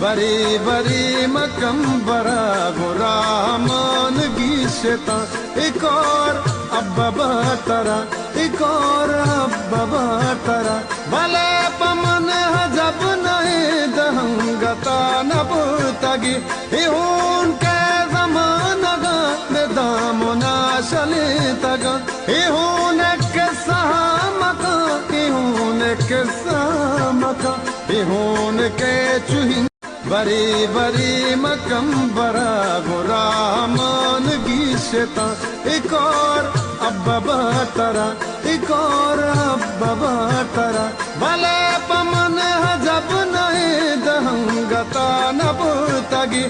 बरी बरी मकम बरा गुरामान गीशता एक और अब्बा तरा एक और अब्बा तरा भले पमन जब नहीं दहंगता नबुतगी इहुन के ज़माना गा बेदामुना शली तगा इहुन के सहमका इहुन के सहमका इहुन के चुही बरी बरी मकम बरा गुरामान गीशता एक और अब्बा तरा एक और अब्बा तरा भले पमन जब नहीं दहंगता नबुतगी